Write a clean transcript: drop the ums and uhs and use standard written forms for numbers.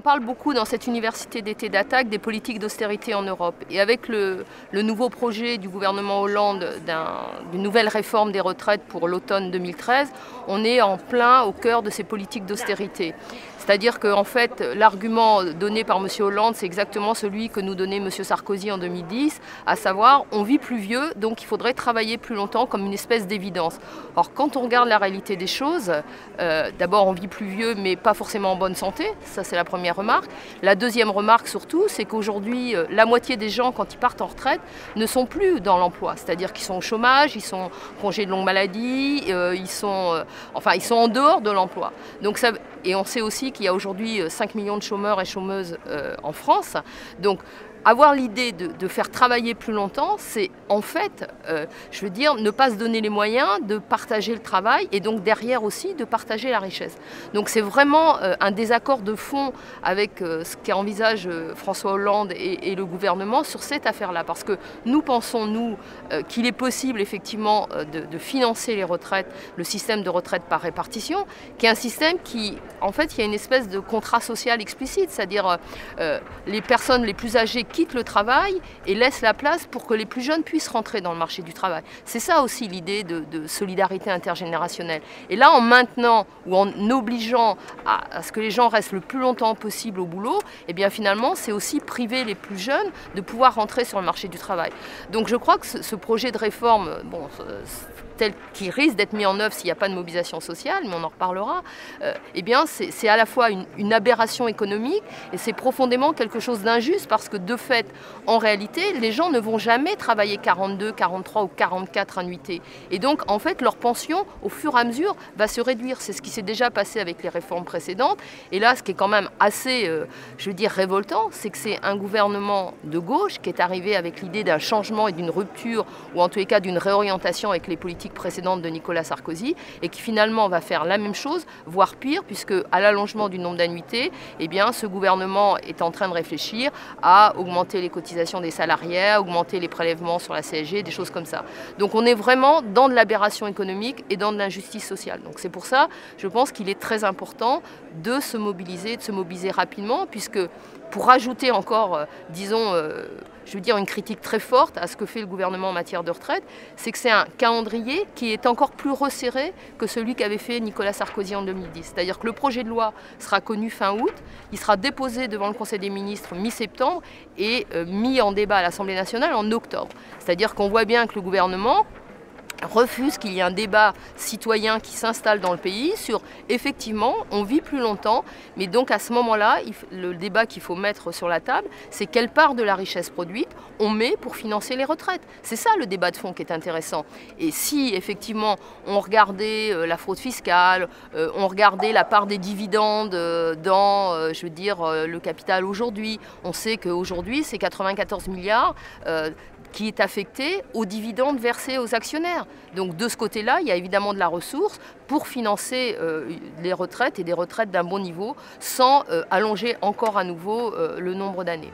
On parle beaucoup dans cette université d'été d'attaque des politiques d'austérité en Europe. Et avec le nouveau projet du gouvernement Hollande d'une nouvelle réforme des retraites pour l'automne 2013, on est en plein au cœur de ces politiques d'austérité. C'est-à-dire qu'en fait, l'argument donné par M. Hollande, c'est exactement celui que nous donnait M. Sarkozy en 2010, à savoir, on vit plus vieux, donc il faudrait travailler plus longtemps comme une espèce d'évidence. Or, quand on regarde la réalité des choses, d'abord on vit plus vieux, mais pas forcément en bonne santé, ça c'est la première remarque. La deuxième remarque surtout, c'est qu'aujourd'hui, la moitié des gens, quand ils partent en retraite, ne sont plus dans l'emploi. C'est-à-dire qu'ils sont au chômage, ils sont en congé de longue maladie, ils sont en dehors de l'emploi. Et on sait aussi qu'il y a aujourd'hui 5 millions de chômeurs et chômeuses en France. Donc, avoir l'idée de faire travailler plus longtemps, c'est en fait, je veux dire, ne pas se donner les moyens de partager le travail et donc derrière aussi de partager la richesse. Donc c'est vraiment un désaccord de fond avec ce qu'envisage François Hollande et le gouvernement sur cette affaire-là. Parce que nous pensons, nous, qu'il est possible effectivement de financer les retraites, le système de retraite par répartition, qui est un système qui, en fait, il y a une espèce de contrat social explicite, c'est-à-dire les personnes les plus âgées quittent le travail et laissent la place pour que les plus jeunes puissent rentrer dans le marché du travail. C'est ça aussi l'idée de solidarité intergénérationnelle. Et là, en maintenant ou en obligeant à ce que les gens restent le plus longtemps possible au boulot, eh bien finalement, c'est aussi priver les plus jeunes de pouvoir rentrer sur le marché du travail. Donc je crois que ce projet de réforme, bon, tel qu'il risque d'être mis en œuvre s'il n'y a pas de mobilisation sociale, mais on en reparlera, eh bien c'est à la fois une aberration économique et c'est profondément quelque chose d'injuste parce que de fait, en réalité, les gens ne vont jamais travailler 42, 43 ou 44 annuités. Et donc, en fait, leur pension, au fur et à mesure, va se réduire. C'est ce qui s'est déjà passé avec les réformes précédentes. Et là, ce qui est quand même assez, je veux dire, révoltant, c'est que c'est un gouvernement de gauche qui est arrivé avec l'idée d'un changement et d'une rupture, ou en tous les cas d'une réorientation avec les politiques précédentes de Nicolas Sarkozy, et qui finalement va faire la même chose, voire pire, puisque à l'allongement du nombre d'annuités, eh bien, ce gouvernement est en train de réfléchir à augmenter les cotisations des salariés, à augmenter les prélèvements sur la CSG, des choses comme ça. Donc on est vraiment dans de l'aberration économique et dans de l'injustice sociale. Donc c'est pour ça, je pense qu'il est très important de se mobiliser rapidement, puisque pour ajouter encore, disons, je veux dire une critique très forte à ce que fait le gouvernement en matière de retraite, c'est que c'est un calendrier qui est encore plus resserré que celui qu'avait fait Nicolas Sarkozy en 2010. C'est-à-dire que le projet de loi sera connu fin août, il sera déposé devant le Conseil des ministres mi-septembre et mis en débat à l'Assemblée nationale en octobre. C'est-à-dire qu'on voit bien que le gouvernement refuse qu'il y ait un débat citoyen qui s'installe dans le pays sur, effectivement, on vit plus longtemps, mais donc à ce moment-là, le débat qu'il faut mettre sur la table, c'est quelle part de la richesse produite on met pour financer les retraites. C'est ça le débat de fond qui est intéressant. Et si, effectivement, on regardait la fraude fiscale, on regardait la part des dividendes dans, je veux dire, le capital aujourd'hui, on sait qu'aujourd'hui, c'est 94 milliards qui est affecté aux dividendes versés aux actionnaires. Donc de ce côté-là, il y a évidemment de la ressource pour financer les retraites et des retraites d'un bon niveau sans allonger encore à nouveau le nombre d'années.